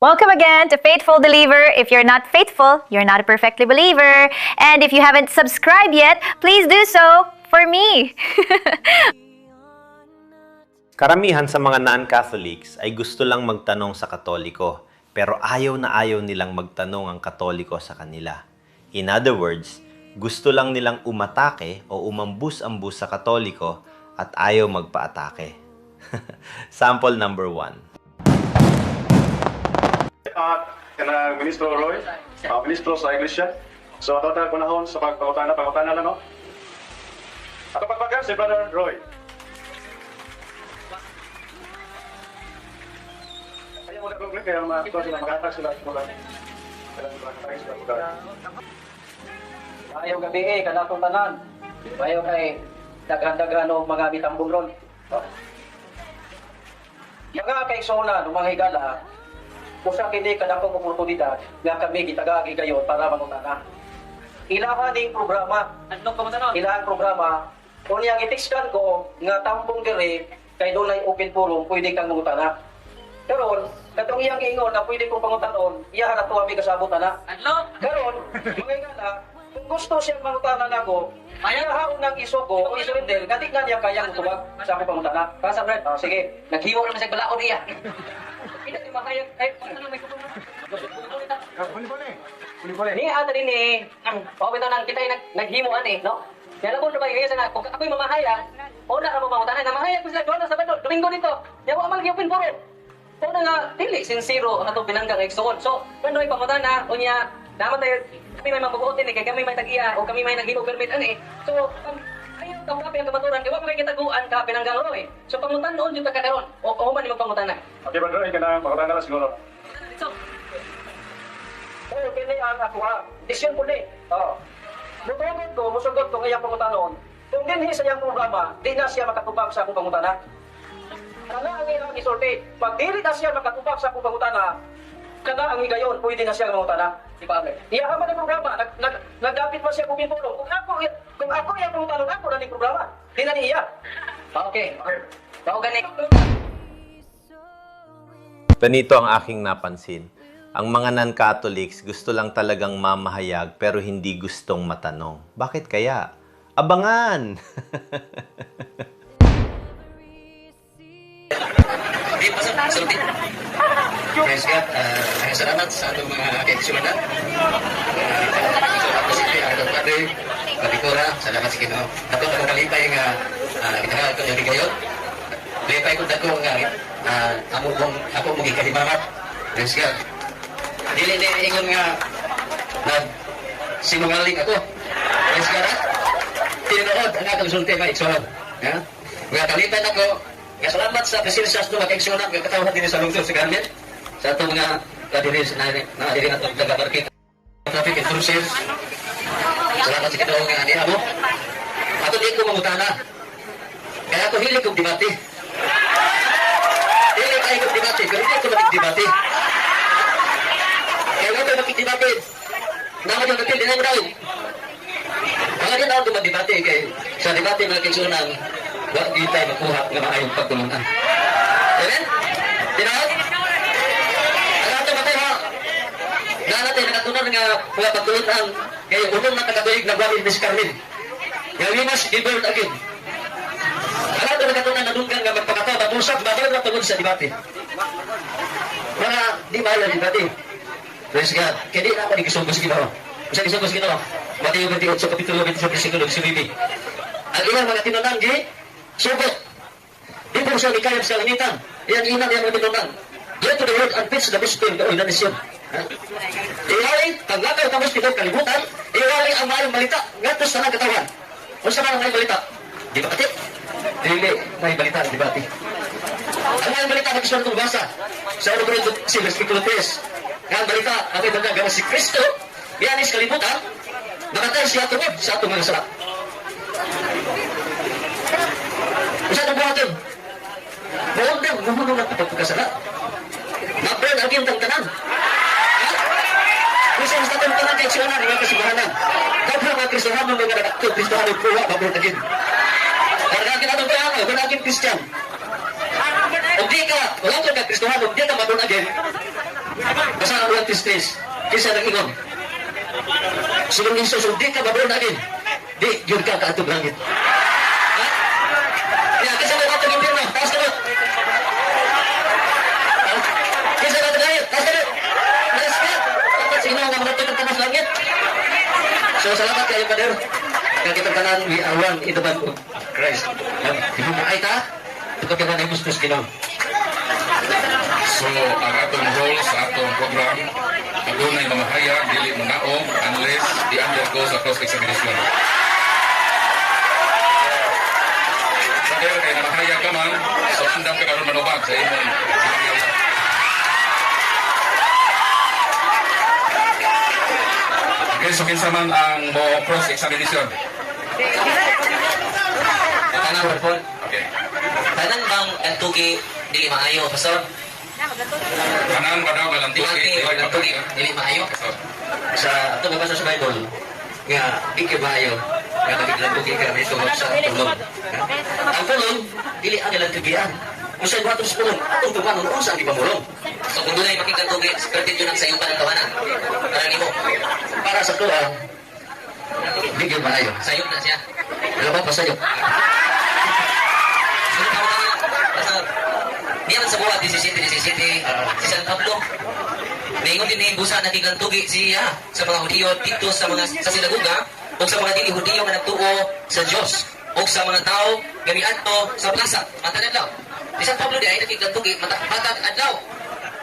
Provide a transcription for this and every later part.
Welcome again to Faithful Believer. If you're not faithful, you're not a perfectly believer. And if you haven't subscribed yet, please do so for me. Karamihan sa mga non-Catholics ay gusto lang magtanong sa Katoliko, pero ayaw na ayaw nilang magtanong ang Katoliko sa kanila. In other words, gusto lang nilang umatake o umambus-ambus sa Katoliko at ayaw magpaatake. Sample number 1. Kanang Ministro Roy, Ministro sa Iglesia. So, ato na kunahon sa pagpangutana lang, no? Ato pagpagan si Brother Roy. Kaya mo na kung kaya makakita sila, makakita sila mula. Ayaw gabi kanatong tanan. Ayaw kay daghan-daghan o mga mitambong ron. Mga kay Sona, nung mga higala, kung sa kini kadakong oportunidad nga kami gitagagi kayo para mangutana. Ilahan ning programa. Anong kamutanon? Ilahan programa. Kung niyang itiskan ko nga tambong diri kay dunay open forum, pwede kang mangutana. Karon, katong iyang ingon na pwede kong pangutanon, iya na tuwa mi kasabot na. Adlo. Karon, mga higala, kung gusto siyang mangutana nako, ayahaon ng isugo o isurrender, gatik na niya kayang tubag sa akong pangutana. Kasa Brad, sige, naghiwa naman sa balaod iya. Hindi ni makayag ay ano may kutumo. Ni ata din ni ang bitaw nang kita naghimuan no. Kaya ko ba yung na kung ako'y mamahaya, o na mo mangutana na mamahaya ko sila doon sa Sabado, Domingo dito. Yawa man gyupin puro. O na nga dili sincero ang atong binanggang igsoon. So, kano ay pangutana unya naman tayo kami may mabubuotin kay kami may tag-iya o kami may naghimo permit ani. So, ayaw tao kapi ang kamaturan, di ba kami kitaguan ka pinanggang Roy. So, pangutan noon yung kakaroon. O man yung pangutana. Okay, Brother Roy, kanang pangutana lang siguro. So, kini ang ako ha. Desisyon ko ni. Mutugot ko, musugot ko ngayang pangutanon. Kung dinhi sa iyang programa, di na siya makatubag sa akong pangutana. Kana ang ilang isulti. Pag dili na siya makatubag sa akong pangutana, kana ang higayon, pwede na siya mangutana. Di ba? Iya man ang programa, nagdapit pa siya kung pinpulong. Kung ako yung pangutanon, ako na ni programa. Di na niya. Okay. Bao gani. Ganito ang aking napansin. Ang mga non-Catholics gusto lang talagang mamahayag pero hindi gustong matanong. Bakit kaya? Abangan! Praise God. Maraming salamat sa atong mga kaibigan. Posible, atong Padre, Palikura, salamat sa Ginoo. Ato ang kalipay nga gitara ito yung gayon. Lipay ko dako nga ako mong ikahimamat. Praise God. Dili ingon nga sinungaling ako. Praise God. Tinuod ang atong sulti nga igsoon. Nga kalipay ako. Kaya salamat sa presensya sa mga kaibigan nga katawhan din sa lungsod sa Carmen. Sa itong mga kadiris na diri na itong taga-market traffic intrusive. Salamat sa Ginoo nga niya mo. Ato di ko mangutana. Kaya ako hilig kong debate. Hilig kayo kong debate, pero hindi ko makikidebate. Kaya nga ito makikidebate. Naman yung napil, dinay mo daw. Mga din ako dumadebate kay sa debate mga kaibigan wag di tayo makuha nga maayong pagtulungan. Amen? Tinaot? Alato ba tayo ha? Dahil natin nakatunan nga mga pagtulungan kaya unong nakakatuig na Brother Miss Carmen. Nga limas, gilbert again. Alato nakatunan na dunggan nga magpakataw at usap, babalik na tungod sa debate. Mga di mahal na debate. Praise God. Kaya di na ako nagisumbos Ginoo. Kung saan isumbos Ginoo? Mateo 28 sa kapitulo 27 versikulo 19. Ang ilang mga tinunang di sugot. Di po siya ikayab sa langitan. Iyan inang yung mga tinunang. Get to the word and preach the gospel to all nations. Iwalay, paglakaw ka gospel kalibutan, iwalay ang maayong balita ngatos sa nagatawan. O sa mga maayong balita? Di ba kati? Dili, may balita, di ba kati? Ang maayong balita na gusto itong basa sa 1 Corintios 6, versikulo 3. Nga ang balita, ang ibang gawin si Kristo, biyanis kalibutan, nakatay siya tungod sa atong mga salat. Usa itong buhatin. Buong din, mahulong na pagkasala. Ma-burn ang gintang tanan. Kasi sa itong tanan kay Siyonan, nga kasibahanan. Kapag mga Kristohan, mga nagakto, Kristohan ang puwa, ma-burn again. Karagagin atong kaya, kung naging Christian. Kung di ka, wala ko na Kristohan, kung di ka ma-burn again, buwan tistis. Kisa nang ingon. Sulong insos, di ka babro na akin. Di, yun ka kaatog langit. Ha? Kaya, kisa mo katog impirno. Taas ka mo. Ha? Kisa katog langit. Taas ka mo. Taas ka. Dapat sige nga mga tutog tamas langit. So, salamat kayo, Pader. Kaya kita tanan, we are one in the band of Christ. Hindi mo ay ta? Ito ka na gusto sa So, ang atong role sa atong program, adunay mamahayag, dili mo naong unless the undergo sa cross-examination. Sa kaya kay namahayag ka man, so andam ka karon manubag sa imong mamahayag. Okay, so kinsa man ang mo cross-examination? Tanan, Paul. Okay. Tanan bang antugi dili maayo, Pastor? Kanan ba daw galantuki? Dili antugi dili maayo. Sa ato babasa sa Bible, nga di ka maayo. Nga nabiglang tugi ka may tungod sa tulog. Ang tulog, dili ang ilang tugian. Kung sa'yo batong sa tulog, atong tumanon kung saan di pamulong. So kung doon ay makikang tugi, pertin yun ang sa iyong panatawanan. Para ni mo. Para sa tulog, di ka maayo. Sayok na siya. Alam mo pa sayok. Di man sa buwan, 17, si San Pablo. Naingon din na busa nakigang tugi siya sa mga Hudiyo dito sa sinaguga o sa mga dili Hudiyo nga nagtuo sa Diyos o sa mga tao gamian to sa plaza, matag adlaw. Si San Pablo di ay nakigang tugi, matag adlaw.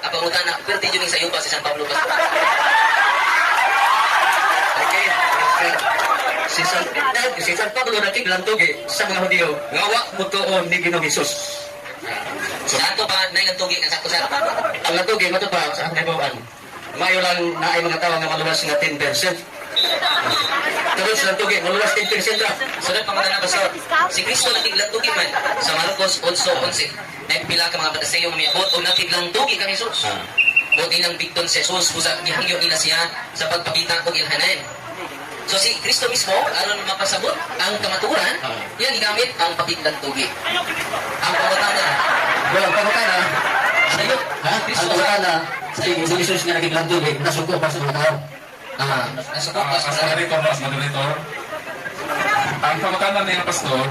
Apang utana, perti yun sa iyo pa si San Pablo pa. Okay. Si San Pablo nakigang tugi sa mga Hudiyo, ngawa mo tuon ni Ginoong Hesus. Sa ato pa, nailantugi nga sa kusara. Ang lantugi, mato pa, sa ang kaibawan. Mayo lang na ay mga tao nga maluwas nga 10%. Tapos lantugi, maluwas 10% lang. Sunod pa mga nabasod. Si Kristo nagiglantugi man sa Marcos 11:11. Nagpila ka mga bataseyo nga miyabot o nagiglantugi kang Jesus. O ilang bigton si Jesus, kusa gihangyo nila siya sa pagpakita kong ilhanan. So si Kristo mismo, aron mapasabot ang kamaturan, yan gigamit ang pakiglantugi. Ang pangutana, walang pangutana, sa'yo, ha? Ang pangutana, sa Jesus nga nagiglantugi, nasuko pa sa mga tao. Nasuko pa sa mga tao. As moderator, ang pamakanan niya pastor,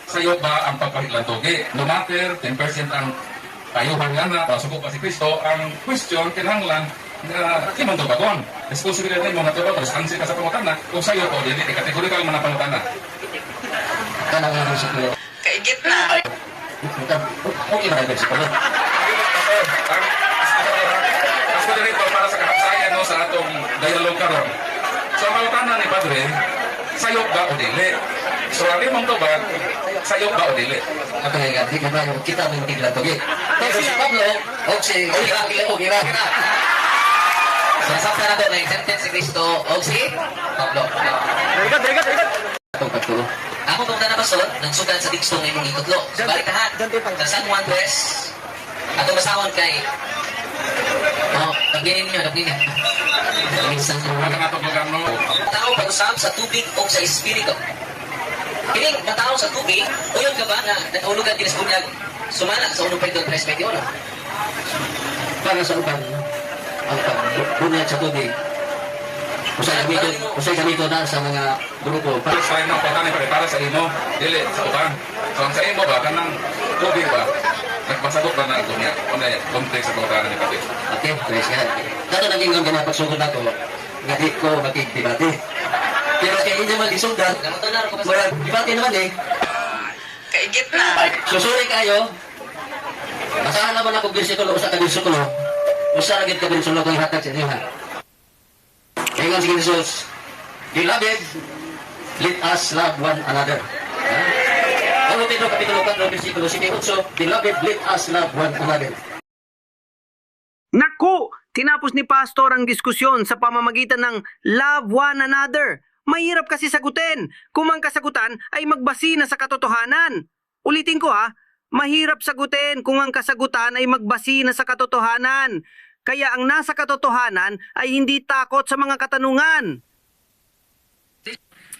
sa'yo ba ang pagpakiglantugi? No matter 10% ang kayuhan nga na, pasuko pa si Kristo, ang question, kinahanglan, na kimang tubagon. Responsibility mo nga tubagon, responsi ka sa pangutana, kung sa'yo po, dili, kategorikal man ang pangutana. Kanang nga sa kulo. Kaigit na. Okay na kayo sa kulo. As moderator, para sa kahapsayan no, sa atong dialogue karon. So, ang pangutana ni Padre, sa'yo ba o dili? So, ang limang tubag, sa'yo ba o dili? Okay, di ka ba kita ng tiglantugi. Pero si Pablo, o si Gira. Sasakta na ito na yung sentence si Cristo o si Pablo. Itong pagturo. Ako kung na basod, nagsugat sa teksto ng imong itutlo. Sa balitahan, sa San Juan 3, atong basahon kay pagdinin ninyo, nagdinin. Ang atong magano, Tao pag-usap sa tubig o sa espiritu. Kining matao sa tubig, uyon ka ba na natulugan din sa bunyag sumana sa 1.321? Para sa uban, ang pagbunyag sa tubig, usay gamito na sa mga grupo. para sa imo, pagkani para sa imo, dili sa uban. So, ang sa imo ba, kanang tubig ba, nagpasabot ba na ito niya? Kung na context sa pagkani ni Pati. Okay, praise God. Dato naging ang pagsunod na ko, nga di ko makikibati. Pero kaya hindi naman isundan, wala, dibati naman eh. Kaigit na. Susuri kayo, basahan naman ako bersikulo, usa ka bersikulo, usa lagi ka bersikulo kong hatag sa inyo ha. Ingon si Jesus, Beloved, let us love one another. Ano Pedro, Kapitulo 4, versikulo 18, Beloved, let us love one another. Naku! Tinapos ni Pastor ang diskusyon sa pamamagitan ng love one another. Mahirap kasi sagutin. Kung ang kasagutan ay magbasi na sa katotohanan. Ulitin ko ha, mahirap sagutin kung ang kasagutan ay magbasi na sa katotohanan. Kaya ang nasa katotohanan ay hindi takot sa mga katanungan.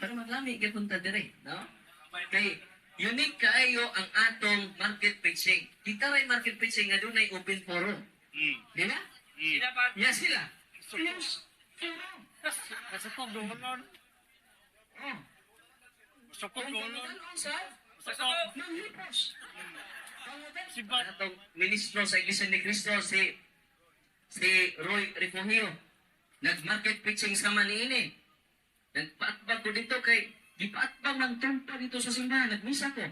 Pero maglami ka punta dire, no? Kay unique kaayo ang atong market preaching. Kita ray market preaching nga dunay open forum. Di ba? Yes sila. Yes. Sa pagdulon. Sa pagdulon. Sa Manghipos. si Bat. Atong ministro sa Iglesia ni Cristo, si Roy Refugio. Nag-market preaching sa Maniini. Nagpaatbag ko dito kay gipaatbag ng tumpa dito sa simbahan. Nagmisa ko.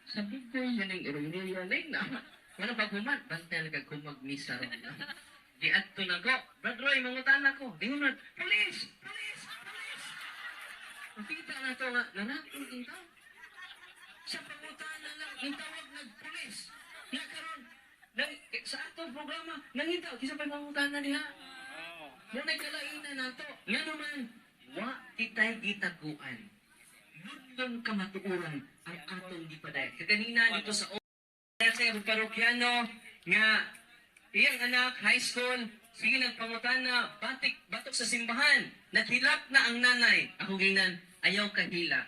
Sabi ko, yan ang ironia na. Ano ba kumat? Bantay na kag magmisa ron. Di ato na ko. Brad Roy, mangutan ako. Di mo na, police! Police! Police! Makita na to nga, narakon din tao. Sa pangutan na lang, intawag nag-police. Nagkaroon, sa atong programa, nangitaw, kisa pa mangutan na niya. Muna kalainan na to. Nga naman, wa kita'y gitaguan. Nunong kamatuuran ang atong di paday. Kaganina dito sa sa parokyano nga iyang anak, high school, sige nagpangutan na batok sa simbahan. Naghilak na ang nanay. Ako ginan, ayaw kahila.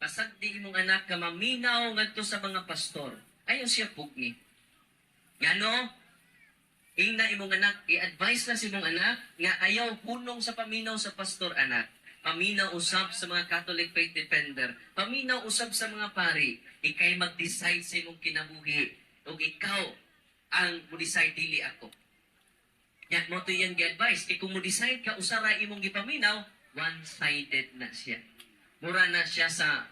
Pasag di imong anak ka maminaw ngadto sa mga pastor. Ayaw siya pugni. Ngano? Ina imong anak, i-advise na si imong anak nga ayaw hunong sa paminaw sa pastor anak. Paminaw usab sa mga Catholic faith defender. Paminaw usab sa mga pari. Ikay mag-decide sa imong kinabuhi. O ikaw ang mo-decide dili ako. Yan mo to yan gi-advise. Kaya kung mo-decide ka usara imong gipaminaw, one-sided na siya. Mura na siya sa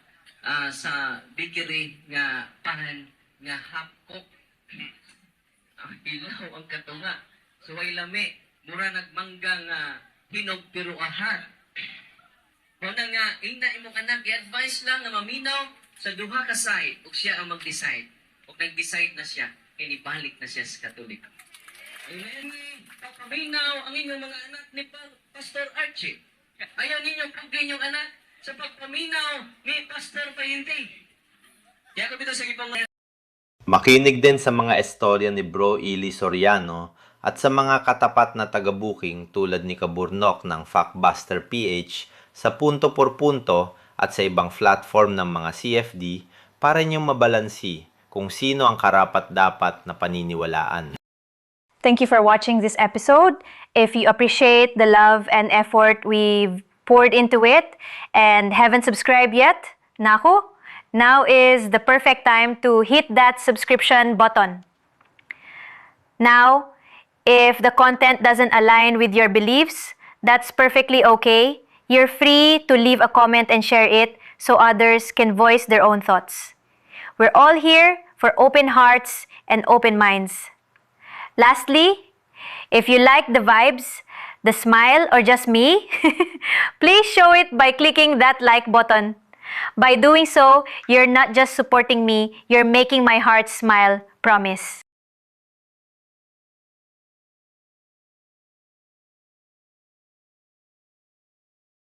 bakery nga pahan nga hapkok. Ilaw ang katunga. So ay lami. Mura nagmangga nga hinog pero ahad. Muna nga, ina imong anak, i-advise lang na maminaw sa duha ka side, ug siya ang mag-decide. Ug nag-decide na siya, inibalik na siya sa Katoliko. Amen. Pagpaminaw ang inyong mga anak ni Pastor Archie. Ayaw ninyo pugin yung anak sa pagpaminaw ni Pastor Payinti. Kaya ko dito sa ipang Makinig din sa mga istorya ni Bro Ili Soriano at sa mga katapat na taga-booking tulad ni Kaburnok ng Factbuster PH sa punto por punto at sa ibang platform ng mga CFD para niyong mabalansi kung sino ang karapat-dapat na paniniwalaan. Thank you for watching this episode. If you appreciate the love and effort we've poured into it and haven't subscribed yet, naku, now is the perfect time to hit that subscription button. Now, if the content doesn't align with your beliefs, that's perfectly okay. You're free to leave a comment and share it so others can voice their own thoughts. We're all here for open hearts and open minds. Lastly, if you like the vibes, the smile, or just me, please show it by clicking that like button. By doing so, you're not just supporting me, you're making my heart smile. Promise.